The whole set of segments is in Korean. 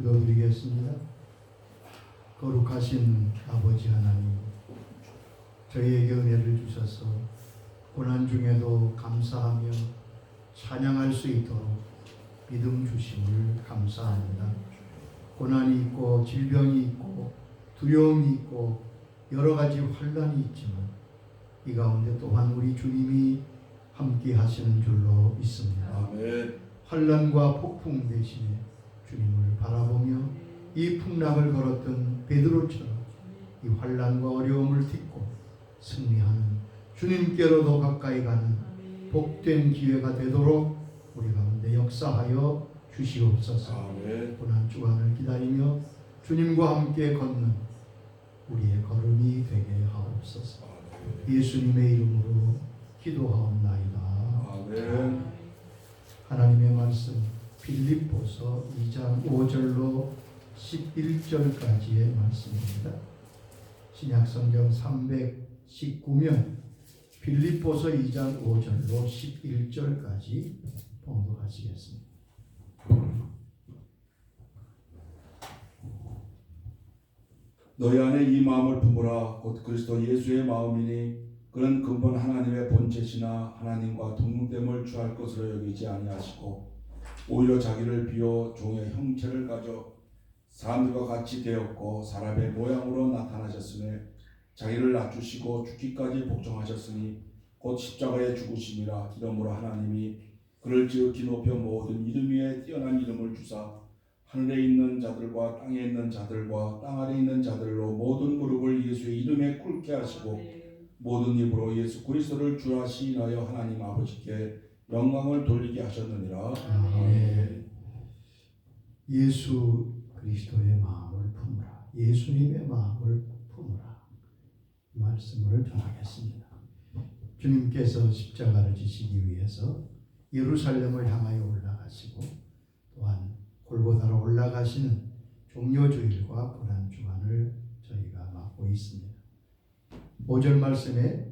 기도드리겠습니다. 거룩하신 아버지 하나님, 저희에게 은혜를 주셔서 고난 중에도 감사하며 찬양할 수 있도록 믿음 주심을 감사합니다. 고난이 있고 질병이 있고 두려움이 있고 여러 가지 환난이 있지만 이 가운데 또한 우리 주님이 함께 하시는 줄로 믿습니다. 아멘. 환난과 폭풍 대신에 주님을 바라보며 이 풍랑을 걸었던 베드로처럼 이 환난과 어려움을 딛고 승리하는 주님께로 더 가까이 가는 복된 기회가 되도록 우리 가운데 역사하여 주시옵소서. 아멘. 고난 주간을 기다리며 주님과 함께 걷는 우리의 걸음이 되게 하옵소서. 예수님의 이름으로 기도하옵나이다. 아멘. 하나님의 말씀 빌립보서 2장 5절로 11절까지의 말씀입니다. 신약성경 319면 빌립보서 2장 5절로 11절까지 봉독하시겠습니다. 너희 안에 이 마음을 품으라. 곧 그리스도 예수의 마음이니 그는 근본 하나님의 본체시나 하나님과 동등됨을 취할 것으로 여기지 아니하시고 오히려 자기를 비워 종의 형체를 가져 사람들과 같이 되었고 사람의 모양으로 나타나셨으며 자기를 낮추시고 죽기까지 복종하셨으니 곧 십자가에 죽으심이라. 이러므로 하나님이 그를 지극히 높여 모든 이름 위에 뛰어난 이름을 주사 하늘에 있는 자들과 땅에 있는 자들과 땅 아래 있는 자들로 모든 무릎을 예수의 이름에 꿇게 하시고 모든 입으로 예수 그리스도를 주라 시인하여 하나님 아버지께 영광을 돌리게 하셨느니라. 아멘. 예수 그리스도의 마음을 품으라. 예수님의 마음을 품으라. 말씀을 전하겠습니다. 주님께서 십자가를 지시기 위해서 예루살렘을 향하여 올라가시고 또한 골고다로 올라가시는 종려주일과 고난주간을 저희가 맞고 있습니다. 5절 말씀에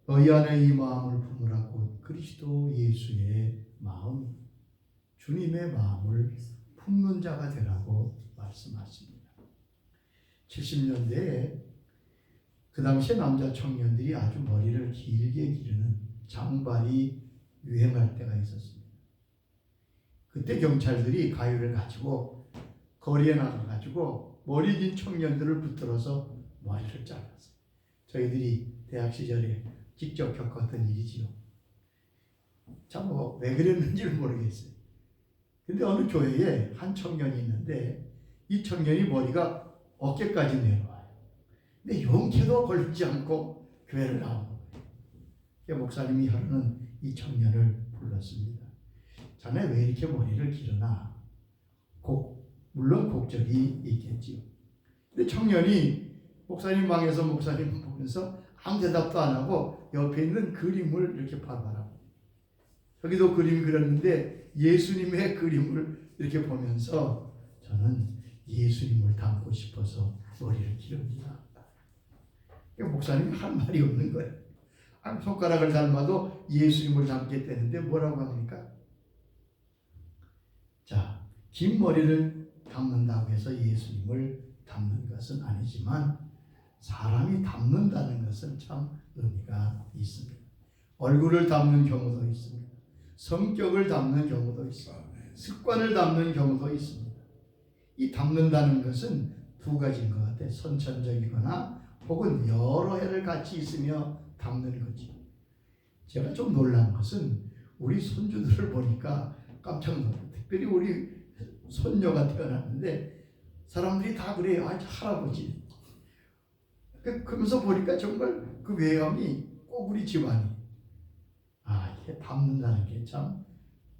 너희 안에 이 마음을 품으라. 곧 그리스도 예수의 마음, 주님의 마음을 품는 자가 되라고 말씀하십니다. 70년대에 그 당시에 남자 청년들이 아주 머리를 길게 기르는 장발이 유행할 때가 있었습니다. 그때 경찰들이 가위를 가지고 거리에 나가가지고 머리 긴 청년들을 붙들어서 머리를 잘랐어요. 저희들이 대학 시절에 직접 겪었던 일이지요. 참 왜 그랬는지를 모르겠어요. 근데 어느 교회에 한 청년이 있는데 이 청년이 머리가 어깨까지 내려와요. 근데 용케도 걸리지 않고 교회를 나오는 거예요. 목사님이 하루는 이 청년을 불렀습니다. 자네 왜 이렇게 머리를 기르나? 물론 곡절이 있겠지요. 근데 청년이 목사님 방에서 목사님 보면서 아무 대답도 안 하고 옆에 있는 그림을 이렇게 바라보고, 저기도 그림 그렸는데 예수님의 그림을 이렇게 보면서 저는 예수님을 닮고 싶어서 머리를 기릅니다. 목사님이 할 말이 없는 거예요. 손가락을 닮아도 예수님을 닮겠다는데 뭐라고 합니까? 자, 긴 머리를 닮는다고 해서 예수님을 닮는 것은 아니지만 사람이 닮는다는 것은 참 의미가 있습니다. 얼굴을 닮는 경우도 있습니다. 성격을 닮는 경우도 있습니다. 습관을 닮는 경우도 있습니다. 이 닮는다는 것은 두 가지인 것 같아요. 선천적이거나 혹은 여러 해를 같이 있으며 닮는 거지. 제가 좀 놀란 것은 우리 손주들을 보니까 깜짝 놀랐어요. 특별히 우리 손녀가 태어났는데 사람들이 다 그래요. 아, 할아버지. 그러면서 보니까 정말 그 외형이 꼭 우리 집안이. 이게 닮는다는 게 참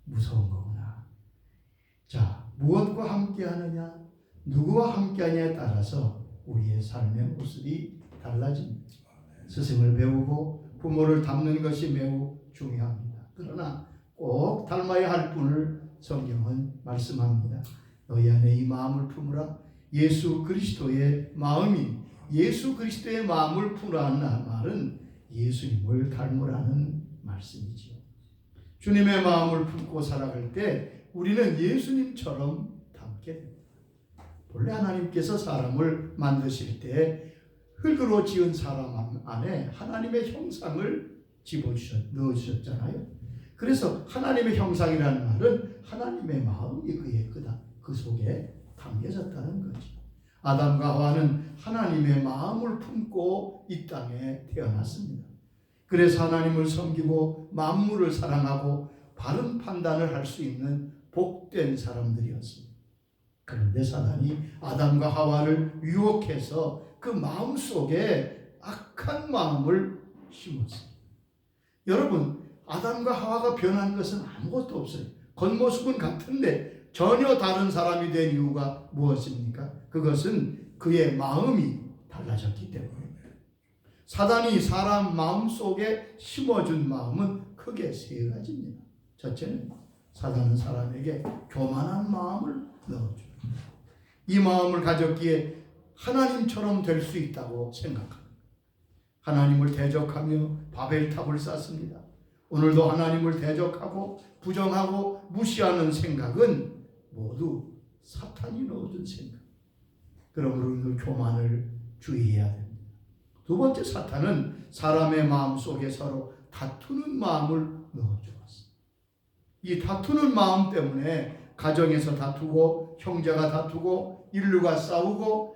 무서운 거구나. 자, 무엇과 함께 하느냐, 누구와 함께 하느냐에 따라서 우리의 삶의 모습이 달라집니다. 스승을 배우고 부모를 닮는 것이 매우 중요합니다. 그러나 꼭 닮아야 할 분을 성경은 말씀합니다. 너희 안에 이 마음을 품으라. 예수 그리스도의 마음이, 예수 그리스도의 마음을 품으라는 말은 예수님을 닮으라는 말씀이지요. 주님의 마음을 품고 살아갈 때 우리는 예수님처럼 닮게 됩니다. 본래 하나님께서 사람을 만드실 때 흙으로 지은 사람 안에 하나님의 형상을 넣어주셨잖아요. 그래서 하나님의 형상이라는 말은 하나님의 마음이 그 속에 담겨졌다는 거죠. 아담과 하와는 하나님의 마음을 품고 이 땅에 태어났습니다. 그래서 하나님을 섬기고 만물을 사랑하고 바른 판단을 할 수 있는 복된 사람들이었습니다. 그런데 사단이 아담과 하와를 유혹해서 그 마음 속에 악한 마음을 심었습니다. 여러분, 아담과 하와가 변한 것은 아무것도 없어요. 겉모습은 같은데 전혀 다른 사람이 된 이유가 무엇입니까? 그것은 그의 마음이 달라졌기 때문입니다. 사단이 사람 마음 속에 심어준 마음은 크게 세 가지입니다. 첫째는 사단은 사람에게 교만한 마음을 넣어줍니다. 이 마음을 가졌기에 하나님처럼 될 수 있다고 생각합니다. 하나님을 대적하며 바벨탑을 쌓습니다. 오늘도 하나님을 대적하고 부정하고 무시하는 생각은 모두 사탄이 넣어준 생각. 그러므로 이 교만을 주의해야 됩니다. 두 번째, 사탄은 사람의 마음 속에 서로 다투는 마음을 넣어주었습니다. 이 다투는 마음 때문에 가정에서 다투고 형제가 다투고 인류가 싸우고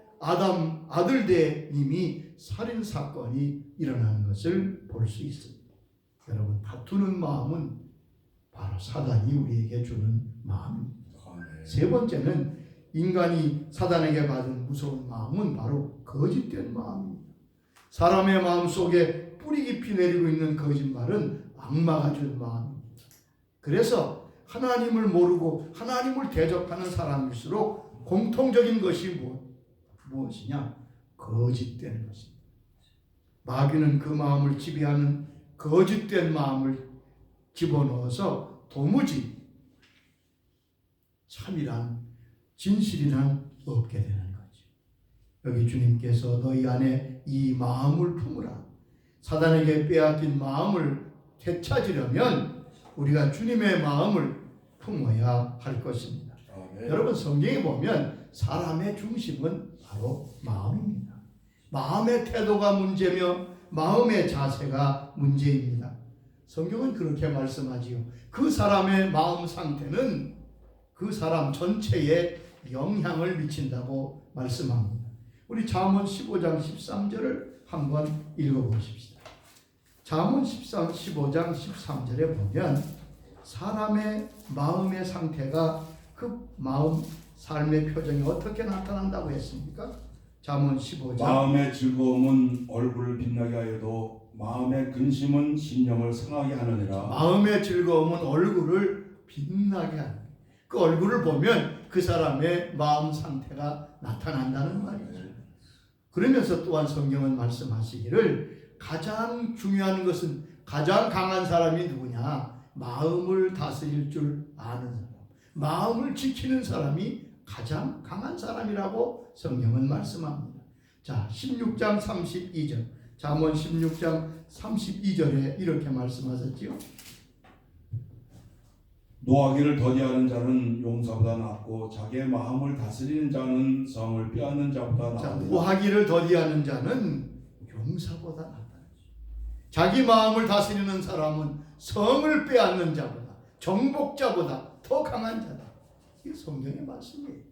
아들대님이 살인사건이 일어나는 것을 볼 수 있습니다. 여러분, 다투는 마음은 바로 사단이 우리에게 주는 마음입니다. 세 번째는 인간이 사단에게 받은 무서운 마음은 바로 거짓된 마음입니다. 사람의 마음 속에 뿌리 깊이 내리고 있는 거짓말은 악마가 준 마음입니다. 그래서 하나님을 모르고 하나님을 대적하는 사람일수록 공통적인 것이 무엇이냐? 거짓된 것입니다. 마귀는 그 마음을 지배하는 거짓된 마음을 집어넣어서 도무지 참이란 진실이란 없게 되는 거죠. 여기 주님께서 너희 안에 이 마음을 품으라. 사단에게 빼앗긴 마음을 되찾으려면 우리가 주님의 마음을 품어야 할 것입니다. 여러분, 성경에 보면 사람의 중심은 바로 마음입니다. 마음의 태도가 문제며 마음의 자세가 문제입니다. 성경은 그렇게 말씀하지요. 그 사람의 마음 상태는 그 사람 전체에 영향을 미친다고 말씀합니다. 우리 잠언 15장 13절을 한번 읽어보십시다. 잠언 15장 13절에 보면 사람의 마음의 상태가 그 마음 삶의 표정이 어떻게 나타난다고 했습니까? 잠언 15장 마음의 즐거움은 얼굴을 빛나게 하여도 마음의 근심은 심령을 상하게 하느니라. 마음의 즐거움은 얼굴을 빛나게 하는, 그 얼굴을 보면 그 사람의 마음 상태가 나타난다는 말이죠. 그러면서 또한 성경은 말씀하시기를 가장 중요한 것은, 가장 강한 사람이 누구냐? 마음을 다스릴 줄 아는 사람, 마음을 지키는 사람이 가장 강한 사람이라고 성경은 말씀합니다. 자, 16장 32절, 잠언 16장 32절에 이렇게 말씀하셨지요. 노하기를 더디하는 자는 용사보다 낫고 자기의 마음을 다스리는 자는 성을 빼앗는 자보다 자, 낫다. 노하기를 더디하는 자는 용사보다 낫다. 자기 마음을 다스리는 사람은 성을 빼앗는 자보다, 정복자보다 더 강한 자다. 이게 성경의 말씀이에요.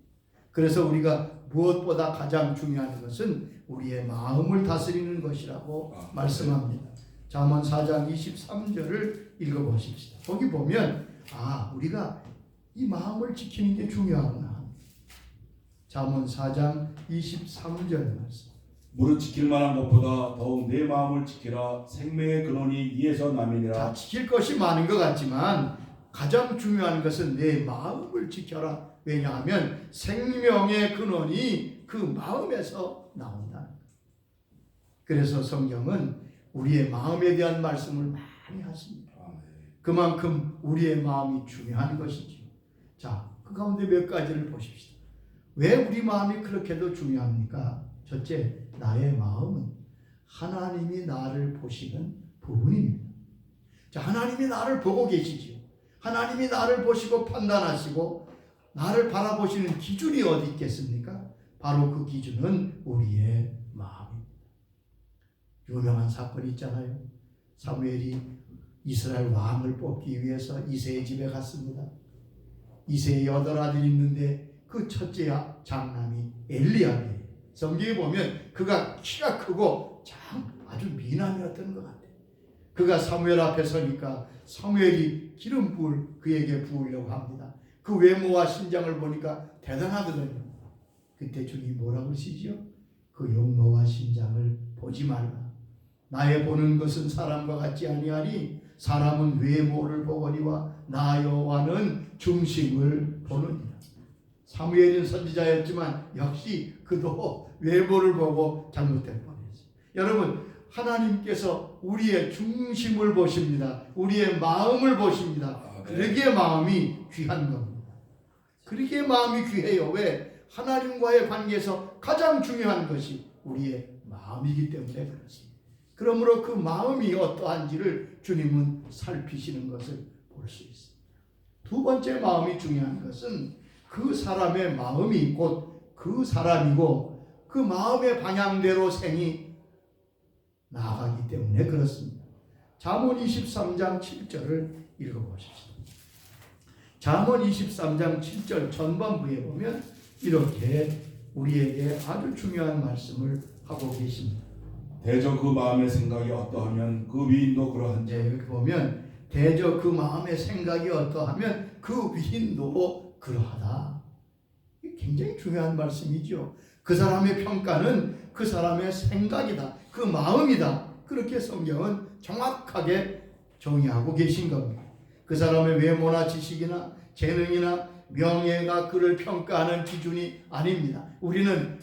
그래서 우리가 무엇보다 가장 중요한 것은 우리의 마음을 다스리는 것이라고 말씀합니다. 잠언 4장 23절을 읽어보십시다. 거기 보면 우리가 이 마음을 지키는 게 중요하구나. 잠언 4장 23절 말씀. 무릇 지킬 만한 것보다 더욱 내 마음을 지키라. 생명의 근원이 이에서 남이니라. 자, 지킬 것이 많은 것 같지만 가장 중요한 것은 내 마음을 지켜라. 왜냐하면 생명의 근원이 그 마음에서 나온다. 그래서 성경은 우리의 마음에 대한 말씀을 많이 하십니다. 그만큼 우리의 마음이 중요한 것이죠. 자, 그 가운데 몇 가지를 보십시다. 왜 우리 마음이 그렇게도 중요합니까? 첫째, 나의 마음은 하나님이 나를 보시는 부분입니다. 자, 하나님이 나를 보고 계시지요. 하나님이 나를 보시고 판단하시고 나를 바라보시는 기준이 어디 있겠습니까? 바로 그 기준은 우리의 마음입니다. 유명한 사건이 있잖아요. 사무엘이 이스라엘 왕을 뽑기 위해서 이새의 집에 갔습니다. 이새의 8아들이 있는데 그 첫째 장남이 엘리압이에요. 성경에 보면 그가 키가 크고 아주 미남이었던 것 같아요. 그가 사무엘 앞에 서니까 사무엘이 기름 그에게 부으려고 합니다. 그 외모와 신장을 보니까 대단하거든요. 그때 주님 뭐라고 그러시죠? 그 용모와 신장을 보지 말라. 나의 보는 것은 사람과 같지 아니하니 사람은 외모를 보거니와 나 여호와는 중심을 보느니라. 사무엘은 선지자였지만 역시 그도 외모를 보고 잘못될 뻔했어요. 여러분, 하나님께서 우리의 중심을 보십니다. 우리의 마음을 보십니다. 그러기에 마음이 귀한 겁니다. 그러기에 마음이 귀해요. 왜? 하나님과의 관계에서 가장 중요한 것이 우리의 마음이기 때문에 그렇습니다. 그러므로 그 마음이 어떠한지를 주님은 살피시는 것을 볼 수 있습니다. 두 번째 마음이 중요한 것은 그 사람의 마음이 곧 그 사람이고 그 마음의 방향대로 생이 나아가기 때문에 그렇습니다. 잠언 23장 7절을 읽어보십시오. 잠언 23장 7절 전반부에 보면 이렇게 우리에게 아주 중요한 말씀을 하고 계십니다. 대저 그 마음의 생각이 어떠하면 그 위인도 그러한지. 이렇게 보면 대저 그 마음의 생각이 어떠하면 그 위인도 그러하다. 굉장히 중요한 말씀이죠. 그 사람의 평가는 그 사람의 생각이다. 그 마음이다. 그렇게 성경은 정확하게 정의하고 계신 겁니다. 그 사람의 외모나 지식이나 재능이나 명예가 그를 평가하는 기준이 아닙니다. 우리는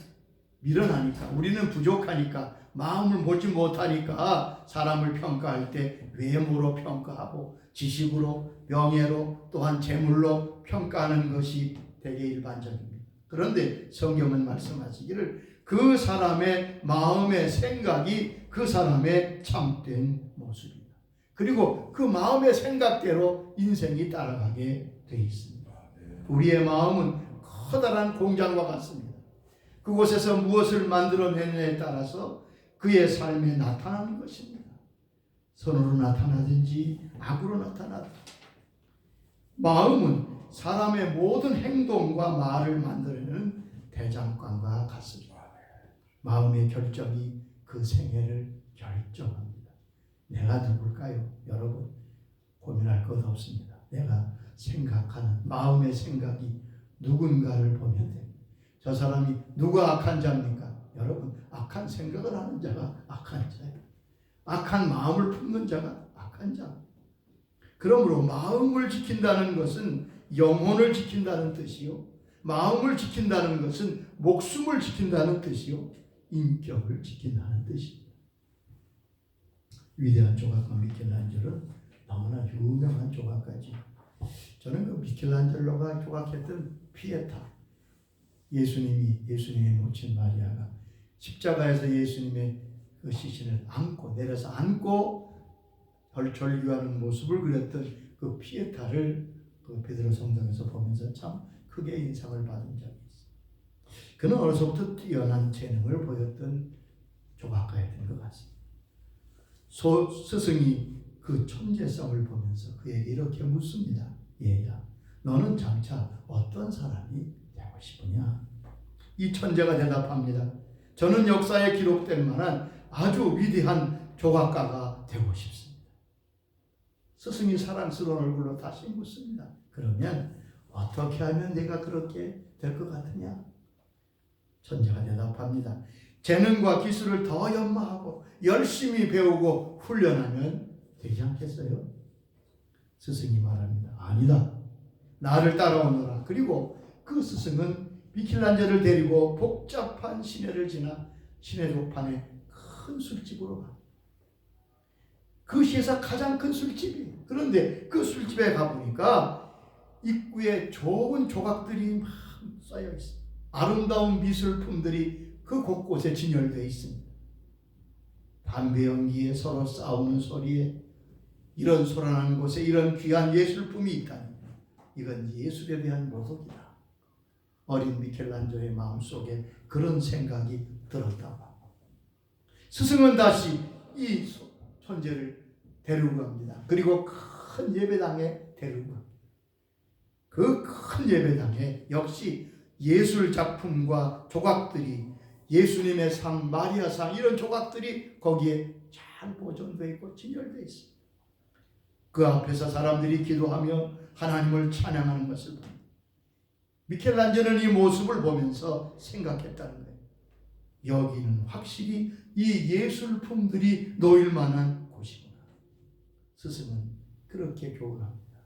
미련하니까, 우리는 부족하니까, 마음을 보지 못하니까 사람을 평가할 때 외모로 평가하고 지식으로, 명예로, 또한 재물로 평가하는 것이 되게 일반적입니다. 그런데 성경은 말씀하시기를 그 사람의 마음의 생각이 그 사람의 참된 모습이다. 그리고 그 마음의 생각대로 인생이 따라가게 되어 있습니다. 우리의 마음은 커다란 공장과 같습니다. 그곳에서 무엇을 만들어내느냐에 따라서 그의 삶에 나타나는 것입니다. 선으로 나타나든지 악으로 나타나든지. 마음은 사람의 모든 행동과 말을 만들어내는 대장간과 같습니다. 마음의 결정이 그 생애를 결정합니다. 내가 누굴까요? 여러분, 고민할 것 없습니다. 내가 생각하는 마음의 생각이 누군가를 보면 됩니다. 저 사람이 누가 악한 자입니까? 여러분, 악한 생각을 하는 자가 악한 자예요. 악한 마음을 품는 자가 악한 자. 그러므로 마음을 지킨다는 것은 영혼을 지킨다는 뜻이요, 마음을 지킨다는 것은 목숨을 지킨다는 뜻이요, 인격을 지킨다는 뜻입니다. 위대한 조각가 미켈란젤로는 너무나 유명한 조각가지. 저는 그 미켈란젤로가 조각했던 피에타, 예수님의 모친 마리아가 십자가에서 예수님의 그 시신을 내려서 안고 절규하는 모습을 그렸던 그 피에타를 그 베드로 성당에서 보면서 참 크게 인상을 받은 적이 있어요. 그는 어려서부터 뛰어난 재능을 보였던 조각가였던 것 같습니다. 스승이 그 천재성을 보면서 그에게 이렇게 묻습니다. 얘야, 너는 장차 어떤 사람이 되고 싶으냐? 이 천재가 대답합니다. 저는 역사에 기록될 만한 아주 위대한 조각가가 되고 싶습니다. 스승이 사랑스러운 얼굴로 다시 묻습니다. 그러면 어떻게 하면 내가 그렇게 될 것 같으냐? 천재가 대답합니다. 재능과 기술을 더 연마하고 열심히 배우고 훈련하면 되지 않겠어요? 스승이 말합니다. 아니다. 나를 따라오너라. 그리고 그 스승은 미켈란젤로를 데리고 복잡한 시내를 지나 시내 조판에 큰 술집으로 가. 그 시에서 가장 큰 술집이에요. 그런데 그 술집에 가보니까 입구에 좋은 조각들이 막 쌓여 있어요. 아름다운 미술품들이 그 곳곳에 진열되어 있습니다. 담배 연기에 서로 싸우는 소리에 이런 소란한 곳에 이런 귀한 예술품이 있다니, 이건 예술에 대한 모독이다. 어린 미켈란젤로의 마음속에 그런 생각이 들었다고 하고, 스승은 다시 이 천재를 데리고 갑니다. 그리고 큰 예배당에 데리고 갑니다. 그 큰 예배당에 역시 예술 작품과 조각들이, 예수님의 상, 마리아 상, 이런 조각들이 거기에 잘 보존되어 있고 진열되어 있습니다. 그 앞에서 사람들이 기도하며 하나님을 찬양하는 것을 봅니다. 미켈란젤로는 이 모습을 보면서 생각했다는 거예요. 여기는 확실히 이 예술품들이 놓일 만한 곳이구나. 스승은 그렇게 교훈합니다.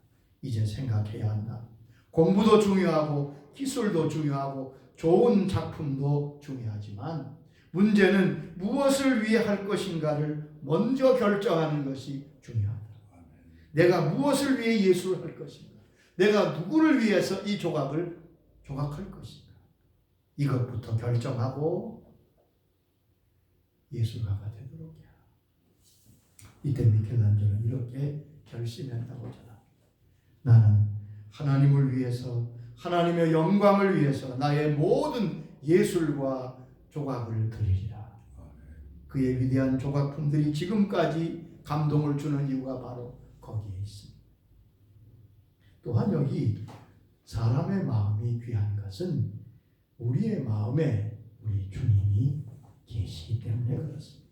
이제 생각해야 한다. 공부도 중요하고 기술도 중요하고 좋은 작품도 중요하지만 문제는 무엇을 위해 할 것인가를 먼저 결정하는 것이 중요하다. 내가 무엇을 위해 예술을 할 것인가? 내가 누구를 위해서 이 조각을 조각할 것인가? 이것부터 결정하고 예술가가 되도록 해라. 이때 미켈란젤로는 이렇게 결심했다고 전합니다. 나는 하나님을 위해서, 하나님의 영광을 위해서 나의 모든 예술과 조각을 드리리라. 그의 위대한 조각품들이 지금까지 감동을 주는 이유가 바로 거기에 있습니다. 또한 여기 사람의 마음이 귀한 것은 우리의 마음에 우리 주님이 계시기 때문에 그렇습니다.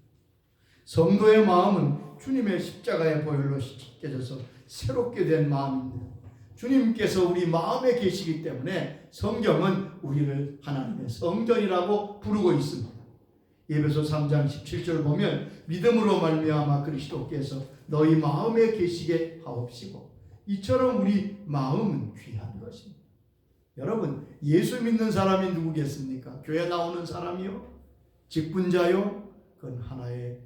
성도의 마음은 주님의 십자가의 보혈로 씻겨져서 새롭게 된 마음입니다. 주님께서 우리 마음에 계시기 때문에 성경은 우리를 하나님의 성전이라고 부르고 있습니다. 에베소 3장 17절 보면 믿음으로 말미암아 그리스도께서 너희 마음에 계시게 하옵시고, 이처럼 우리 마음은 귀한 것입니다. 여러분, 예수 믿는 사람이 누구겠습니까? 교회 나오는 사람이요? 직분자요? 그건 하나의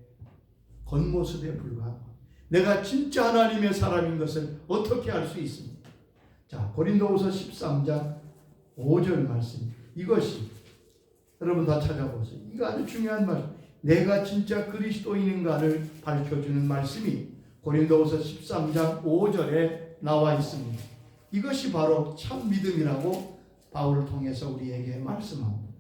겉모습에 불과하고, 내가 진짜 하나님의 사람인 것을 어떻게 알 수 있습니까? 자, 고린도후서 13장 5절 말씀, 이것이 여러분 다 찾아보세요. 이거 아주 중요한 말씀. 내가 진짜 그리스도인인가를 밝혀주는 말씀이 고린도후서 13장 5절에 나와 있습니다. 이것이 바로 참 믿음이라고 바울을 통해서 우리에게 말씀합니다.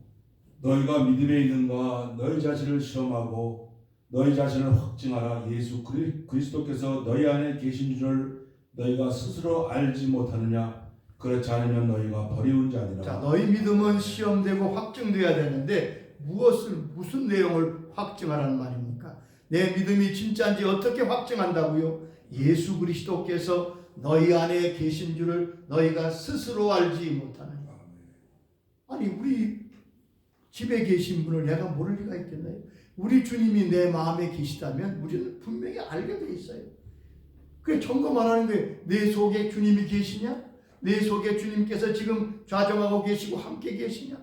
너희가 믿음에 있는가 너희 자신을 시험하고 너희 자신을 확증하라. 예수 그리스도께서 너희 안에 계신 줄을 너희가 스스로 알지 못하느냐? 그렇지 않으면 너희가 버리운 자니라. 자, 너희 믿음은 시험되고 확증돼야 되는데 무슨 내용을 확증하라는 말입니까? 내 믿음이 진짜인지 어떻게 확증한다고요? 예수 그리스도께서 너희 안에 계신 줄을 너희가 스스로 알지 못하느냐. 아니, 우리 집에 계신 분을 내가 모를 리가 있겠나요? 우리 주님이 내 마음에 계시다면 우리는 분명히 알게 돼 있어요. 그게 점검 안 하는 거예요. 내 속에 주님이 계시냐? 내 속에 주님께서 지금 좌정하고 계시고 함께 계시냐?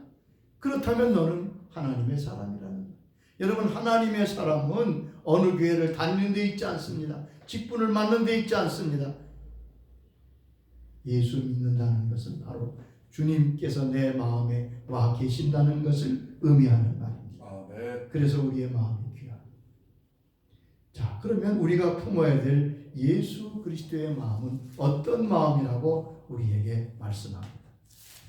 그렇다면 너는 하나님의 사람이라는 거예요. 여러분, 하나님의 사람은 어느 교회를 다니는 데 있지 않습니다. 직분을 맡는 데 있지 않습니다. 예수 믿는다는 것은 바로 주님께서 내 마음에 와 계신다는 것을 의미하는 말입니다. 그래서 우리의 마음이 귀합니다. 자, 그러면 우리가 품어야 될 예수 그리스도의 마음은 어떤 마음이라고 우리에게 말씀합니다.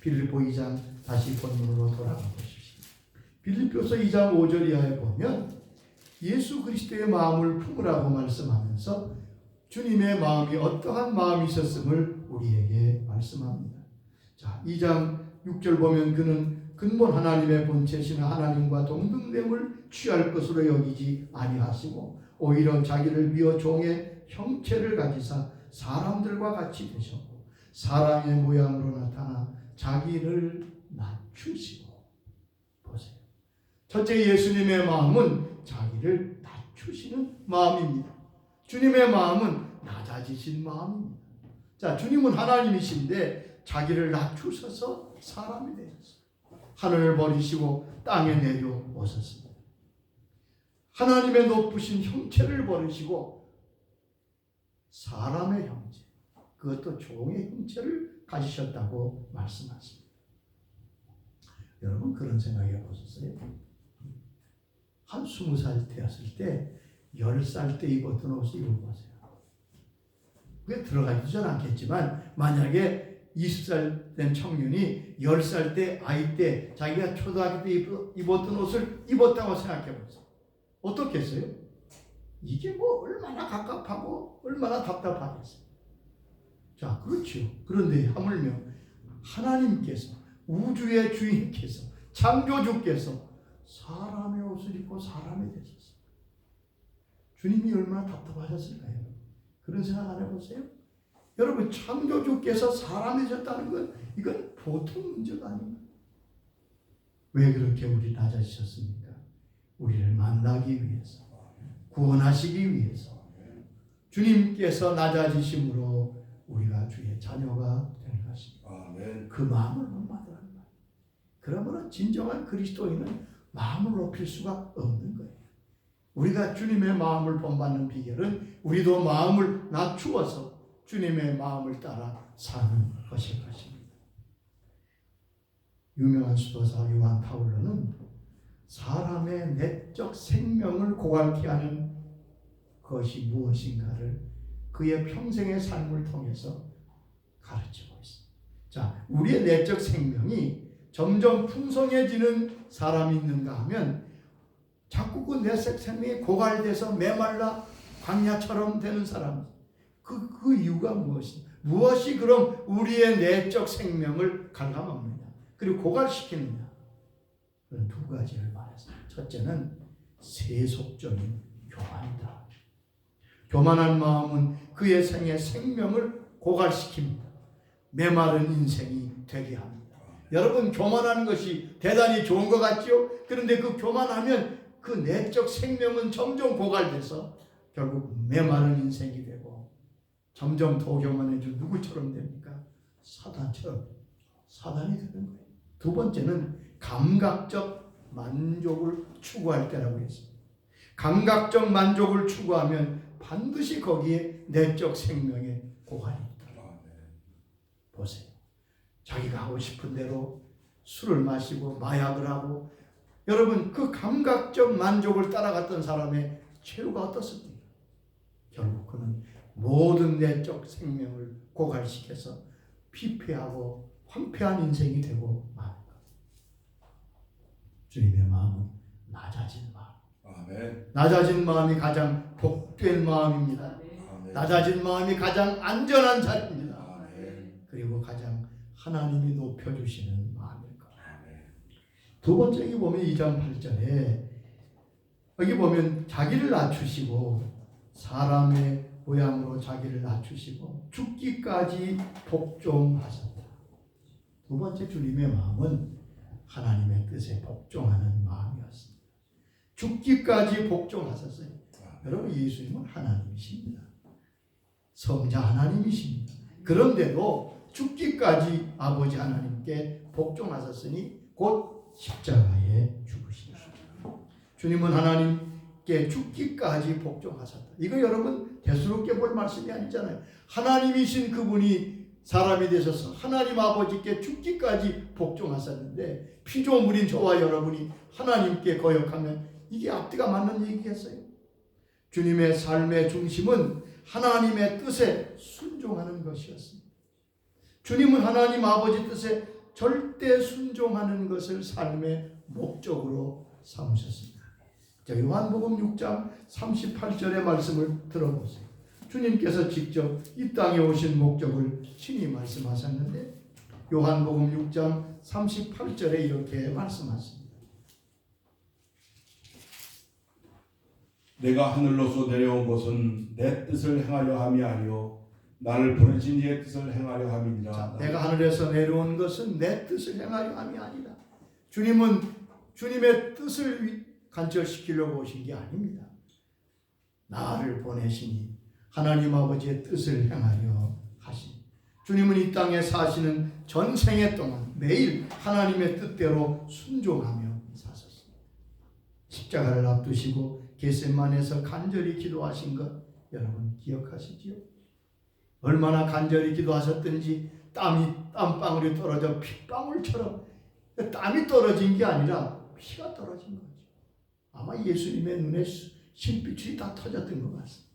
빌립보 2장 다시 본문으로 돌아가 보십시오. 빌립보서 2장 5절 이하에 보면 예수 그리스도의 마음을 품으라고 말씀하면서 주님의 마음이 어떠한 마음이셨음을 우리에게 말씀합니다. 자, 2장 6절 보면 그는 근본 하나님의 본체시나 하나님과 동등됨을 취할 것으로 여기지 아니하시고 오히려 자기를 비워 종의 형체를 가지사 사람들과 같이 되셨고 사람의 모양으로 나타나 자기를 낮추시고. 보세요. 첫째, 예수님의 마음은 자기를 낮추시는 마음입니다. 주님의 마음은 낮아지신 마음입니다. 자, 주님은 하나님이신데 자기를 낮추셔서 사람이 되셨어요. 하늘을 버리시고 땅에 내려오셨습니다. 하나님의 높으신 형체를 버리시고 사람의 형체, 그것도 종의 형체를 가지셨다고 말씀하십니다. 여러분, 그런 생각해 보셨어요? 한 20살 되었을 때 10살 때 입었던 옷을 입어보세요. 그게 들어가기도 잘 않겠지만 만약에 20살 된 청년이 10살 때 아이 때 자기가 초등학교 때 입었던 옷을 입었다고 생각해 보세요. 어떻겠어요? 이게 뭐 얼마나 갑갑하고 얼마나 답답하겠어요. 자, 그렇죠. 그런데 하물며 하나님께서, 우주의 주인께서, 창조주께서 사람의 옷을 입고 사람이 되셨어요. 주님이 얼마나 답답하셨을까요? 그런 생각 안 해보세요? 여러분, 창조주께서 사람이 되셨다는 건 이건 보통 문제가 아닙니다. 왜 그렇게 우리 낮아지셨습니까? 우리를 만나기 위해서, 구원하시기 위해서. 주님께서 낮아지심으로 우리가 주의 자녀가 된 것입니다. 아멘. 그 마음을 못 받으라는 말이에요. 그러므로 진정한 그리스도인은 마음을 높일 수가 없는 거예요. 우리가 주님의 마음을 본받는 비결은 우리도 마음을 낮추어서 주님의 마음을 따라 사는 것일 것입니다. 유명한 수도사 요한 파울로는 사람의 내적 생명을 고갈케 하는 것이 무엇인가를 그의 평생의 삶을 통해서 가르치고 있습니다. 자, 우리의 내적 생명이 점점 풍성해지는 사람이 있는가 하면 자꾸 그 내적 생명이 고갈돼서 메말라 광야처럼 되는 사람. 그 이유가 무엇이 그럼 우리의 내적 생명을 갉아먹느냐 그리고 고갈시키느냐. 그런 두 가지를 말했습니다. 첫째는 세속적인 교만이다. 교만한 마음은 그의 생의 생명을 고갈시킵니다. 메마른 인생이 되게 합니다. 여러분, 교만하는 것이 대단히 좋은 것 같죠? 그런데 그 교만하면 그 내적 생명은 점점 고갈돼서 결국 메마른 인생이 되고 점점 더 교만해져 누구처럼 됩니까? 사단처럼. 사단이 되는 거예요. 두 번째는 감각적 만족을 추구할 때라고 했습니다. 감각적 만족을 추구하면 반드시 거기에 내적 생명의 고갈이 있다. 보세요. 자기가 하고 싶은 대로 술을 마시고 마약을 하고, 여러분, 그 감각적 만족을 따라갔던 사람의 최후가 어떻습니까? 결국 그는 모든 내적 생명을 고갈시켜서 피폐하고 황폐한 인생이 되고 마는 것. 주님의 마음은 낮아진 마음. 아멘. 낮아진 마음이 가장 복된 마음입니다. 아멘. 낮아진 마음이 가장 안전한 자리입니다. 아멘. 그리고 가장 하나님이 높여주시는 마음일 거예요. 아멘. 두 번째 여기 보면 2장 8절에 여기 보면 자기를 낮추시고 사람의 모양으로 자기를 낮추시고 죽기까지 복종하셨다. 두 번째 주님의 마음은 하나님의 뜻에 복종하는 마음이었습니다. 죽기까지 복종하셨어요. 여러분, 예수님은 하나님이십니다. 성자 하나님이십니다. 그런데도 죽기까지 아버지 하나님께 복종하셨으니 곧 십자가에 죽으십니다. 주님은 하나님께 죽기까지 복종하셨다. 이거 여러분 대수롭게 볼 말씀이 아니잖아요. 하나님이신 그분이 사람이 되셔서 하나님 아버지께 죽기까지 복종하셨는데 피조물인 저와 여러분이 하나님께 거역하면 이게 앞뒤가 맞는 얘기겠어요? 주님의 삶의 중심은 하나님의 뜻에 순종하는 것이었습니다. 주님은 하나님 아버지 뜻에 절대 순종하는 것을 삶의 목적으로 삼으셨습니다. 자, 요한복음 6장 38절의 말씀을 들어보세요. 주님께서 직접 이 땅에 오신 목적을 친히 말씀하셨는데 요한복음 6장 38절에 이렇게 말씀하십니다. 내가 하늘로서 내려온 것은 내 뜻을 행하려 함이 아니요 나를 보내신 이의 뜻을 행하려 함이니라. 자, 내가 하늘에서 내려온 것은 내 뜻을 행하려 함이 아니다. 주님은 주님의 뜻을 간절시키려고 오신 게 아닙니다. 나를 보내시니 하나님 아버지의 뜻을 행하려 하시니. 주님은 이 땅에 사시는 전생애 동안 매일 하나님의 뜻대로 순종하며 사셨습니다. 십자가를 앞두시고 겟세마네에서 간절히 기도하신 것 여러분 기억하시지요? 얼마나 간절히 기도하셨든지 땀방울이 떨어져 핏방울처럼 땀이 떨어진 게 아니라 피가 떨어진 거죠. 아마 예수님의 눈에 신빛이 다 터졌던 것 같습니다.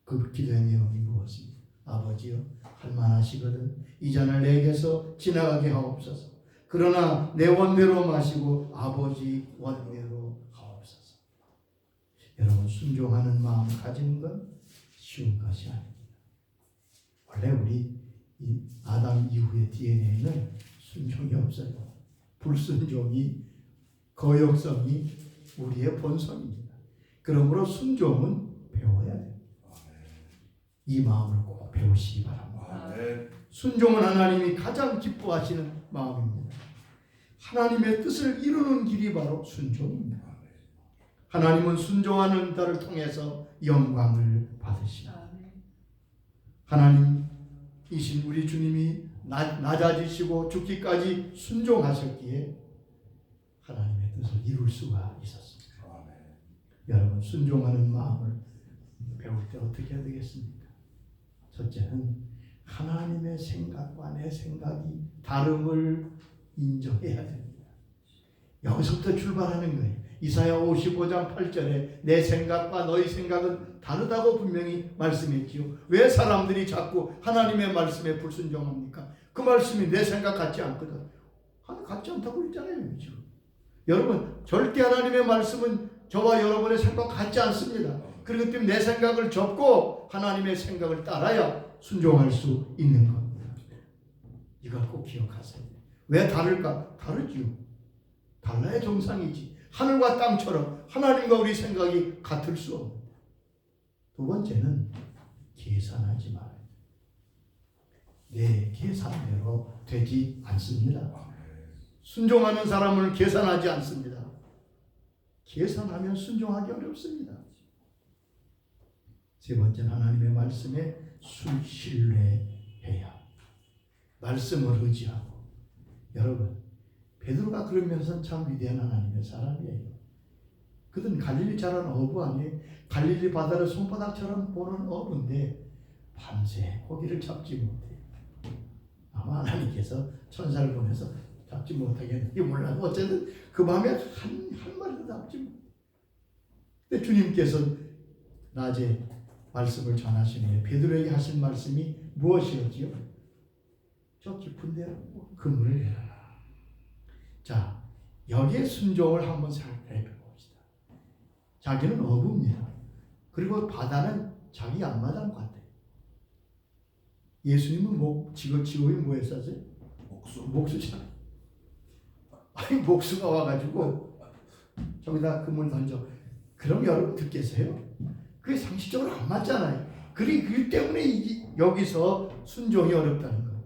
그 기도의 내용이 무엇입니까? 아버지여 할만하시거든 이 잔을 내게서 지나가게 하옵소서. 그러나 내 원대로 마시고 아버지 원대로 하옵소서. 여러분 순종하는 마음 가지는 건 쉬운 것이 아닙니다. 원래 우리 이 아담 이후의 DNA는 순종이 없어요. 불순종이 거역성이 우리의 본성입니다. 그러므로 순종은 배워야 돼요. 이 마음을 꼭 배우시기 바랍니다. 순종은 하나님이 가장 기뻐하시는 마음입니다. 하나님의 뜻을 이루는 길이 바로 순종입니다. 하나님은 순종하는 자를 통해서 영광을 받으십니다. 하나님이신 우리 주님이 낮아지시고 죽기까지 순종하셨기에 하나님의 뜻을 이룰 수가 있었습니다. 여러분 순종하는 마음을 배울 때 어떻게 해야 되겠습니까? 첫째는 하나님의 생각과 내 생각이 다름을 인정해야 됩니다. 여기서부터 출발하는 거예요. 이사야 55장 8절에 내 생각과 너희 생각은 다르다고 분명히 말씀했지요. 왜 사람들이 자꾸 하나님의 말씀에 불순종합니까? 그 말씀이 내 생각 같지 않거든. 같지 않다고 했잖아요. 지금. 여러분 절대 하나님의 말씀은 저와 여러분의 생각 같지 않습니다. 그렇기 때문에 내 생각을 접고 하나님의 생각을 따라야 순종할 수 있는 겁니다. 이걸 꼭 기억하세요. 왜 다를까? 다르지요. 달라야 정상이지. 하늘과 땅처럼 하나님과 우리 생각이 같을 수 없습니다. 두 번째는 계산하지 말아요. 내 계산대로 되지 않습니다. 순종하는 사람을 계산하지 않습니다. 계산하면 순종하기 어렵습니다. 세 번째는 하나님의 말씀에 신뢰해야 말씀을 의지하고. 여러분 베드로가 그러면서 참 위대한 하나님의 사람이에요. 그는 갈릴리 자란 어부 아니에요. 갈릴리 바다를 손바닥처럼 보는 어부인데 밤새 고기를 잡지 못해요. 아마 하나님께서 천사를 보내서 잡지 못하게 했는지 몰라도 어쨌든 그 밤에 한 마리도 잡지 못해요. 근데 주님께서 낮에 말씀을 전하시니 베드로에게 하신 말씀이 무엇이었지요? 저 깊은 데 그물을 내라. 자, 여기에 순종을 한번 살펴 봅시다. 자기는 어부입니다. 그리고 바다는 자기 앞마당 같아요. 예수님은 직업이 뭐였었어요? 목수잖아요. 아니 목수가 와가지고 저기다 그물 던져. 그럼 여러분 듣겠어요? 그게 상식적으로 안 맞잖아요. 그 때문에 여기서 순종이 어렵다는 거예요.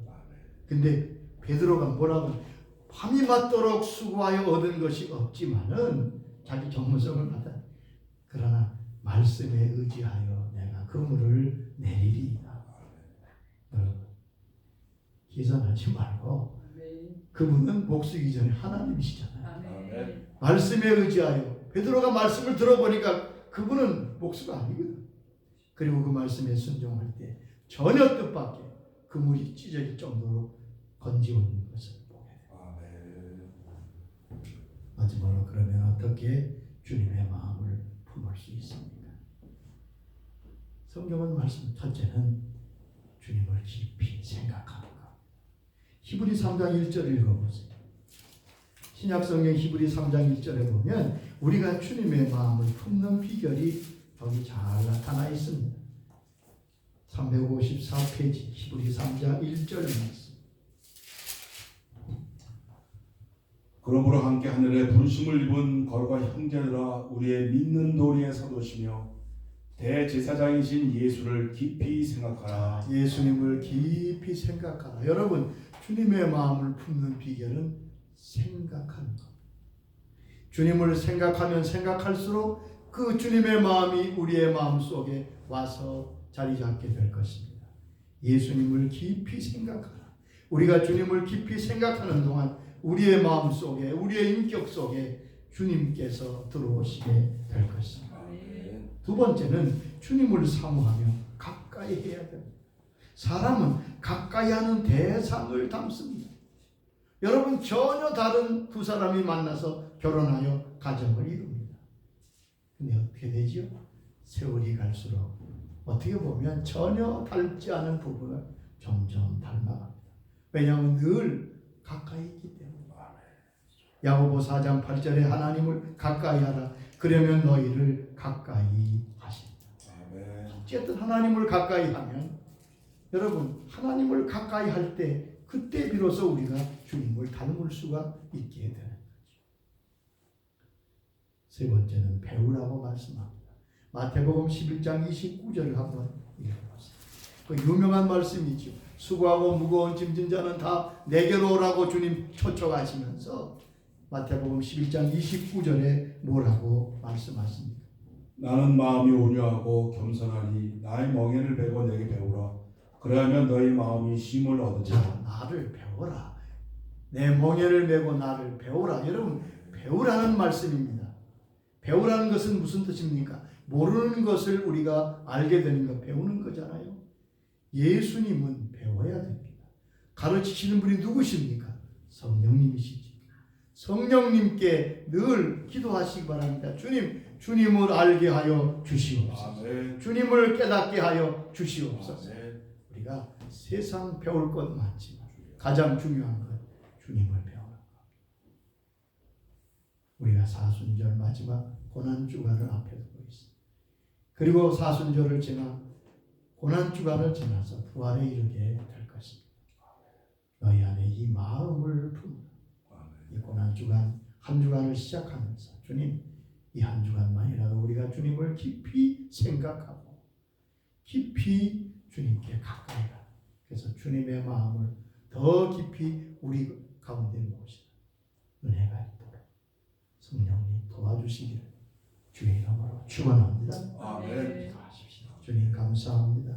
근데 베드로가 뭐라고 밤이 맞도록 수고하여 얻은 것이 없지만은 자기 전문성을 받아. 그러나 말씀에 의지하여 내가 그물을 내리리이다. 여러분 계산하지 말고 그분은 목수이기 전에 하나님이시잖아요. 말씀에 의지하여. 베드로가 말씀을 들어보니까 그분은 목수가 아니거든. 그리고 그 말씀에 순종할 때 전혀 뜻밖의 그물이 찢어질 정도로 건지오는 것을 보게 돼요. 마지막으로 그러면 어떻게 주님의 마음을 품을 수 있습니까? 성경은 말씀 첫째는 주님을 깊이 생각하는 것. 히브리 3장 1절 읽어보세요. 신약성경 히브리 3장 1절에 보면 우리가 주님의 마음을 품는 비결이 여기 잘 나타나 있습니다. 354페이지 히브리 3장 1절 말씀. 그러므로 함께 하늘에 부르심을 입은 거룩한 형제들아 우리의 믿는 도리의 사도시며 대제사장이신 예수를 깊이 생각하라. 예수님을 깊이 생각하라. 여러분 주님의 마음을 품는 비결은 생각하는 것. 주님을 생각하면 생각할수록 그 주님의 마음이 우리의 마음 속에 와서 자리 잡게 될 것입니다. 예수님을 깊이 생각하라. 우리가 주님을 깊이 생각하는 동안 우리의 마음 속에 우리의 인격 속에 주님께서 들어오시게 될 것입니다. 두 번째는 주님을 사모하며 가까이 해야 됩니다. 사람은 가까이 하는 대상을 담습니다. 여러분 전혀 다른 두 사람이 만나서 결혼하여 가정을 이룹니다. 근데 어떻게 되지요? 세월이 갈수록 어떻게 보면 전혀 닮지 않은 부분을 점점 닮아갑니다. 왜냐하면 늘 가까이 있기 때문에. 야고보 4장 8절에 하나님을 가까이 하라. 그러면 너희를 가까이 하신다. 어쨌든 하나님을 가까이 하면 여러분 하나님을 가까이 할 때 그때 비로소 우리가 주님을 닮을 수가 있게 되는 거죠. 세 번째는 배우라고 말씀합니다. 마태복음 11장 29절을 한번 읽어보세요. 그 유명한 말씀이죠. 수고하고 무거운 짐진 자는 다 내게로 오라고 주님 초청하시면서 마태복음 11장 29절에 뭐라고 말씀하십니까? 나는 마음이 온유하고 겸손하니 나의 멍에를 베고 내게 배우라. 그러하면 너희 마음이 쉼을 얻으리라. 자, 나를 배워라. 내 멍에를 메고 나를 배우라. 여러분, 배우라는 말씀입니다. 배우라는 것은 무슨 뜻입니까? 모르는 것을 우리가 알게 되는 것, 배우는 거잖아요. 예수님은 배워야 됩니다. 가르치시는 분이 누구십니까? 성령님이시지. 성령님께 늘 기도하시기 바랍니다. 주님을 알게 하여 주시옵소서. 주님을 깨닫게 하여 주시옵소서. 우리가 세상 배울 것 많지만 가장 중요한 건 주님을 배우는 것. 우리가 사순절 마지막 고난주간을 앞에 두고 있습니다. 그리고 사순절을 지나 고난주간을 지나서 부활에 이르게 될 것입니다. 너희 안에 이 마음을 품으라. 이 고난주간 한 주간을 시작하면서 주님 이 한 주간만이라도 우리가 주님을 깊이 생각하고 깊이 주님께 가까이 가. 그래서 주님의 마음을 더 깊이 우리 가운데 모시는 은혜가 있도록 성령님 도와주시기를 주의 이름으로 축원합니다. 아멘. 기도하십시오. 주님 감사합니다.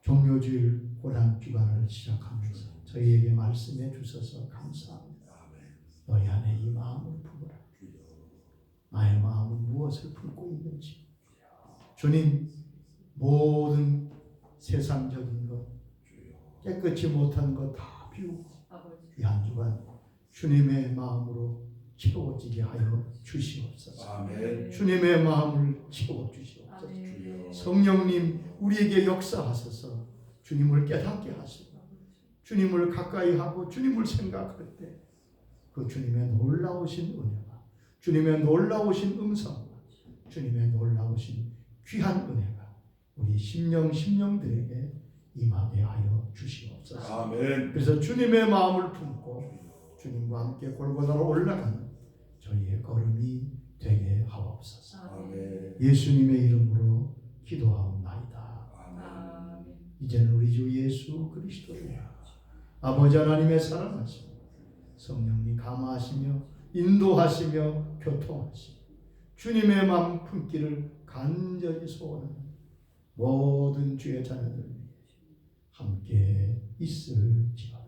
종료주일 고난주간을 시작하면서 저희에게 말씀해 주셔서 감사합니다. 너희 안에 이 마음을 품으라. 나의 마음은 무엇을 품고 있는지 주님 모든 세상적인 것 깨끗이 못한 것 다 비우고 이 한 주간 주님의 마음으로 채워지게 하여 주시옵소서. 아멘. 주님의 마음을 채워주시옵소서. 성령님 우리에게 역사하셔서 주님을 깨닫게 하시고 주님을 가까이 하고 주님을 생각할 때 그 주님의 놀라우신 은혜가 주님의 놀라우신 음성과 주님의 놀라우신 귀한 은혜가 우리 심령들에게 임하게 하여 주시옵소서. 아멘. 그래서 주님의 마음을 품고 주님과 함께 골고다로 올라가는 저희의 걸음이 되게 하옵소서. 아멘. 예수님의 이름으로 기도하옵나이다. 아멘. 이제는 우리 주 예수 그리스도의 아버지 하나님의 사랑하심 성령님 감화하시며 인도하시며 교통하시며 주님의 마음 품기를 간절히 소원하는 모든 주의 자녀들 위해 함께 있을지어다.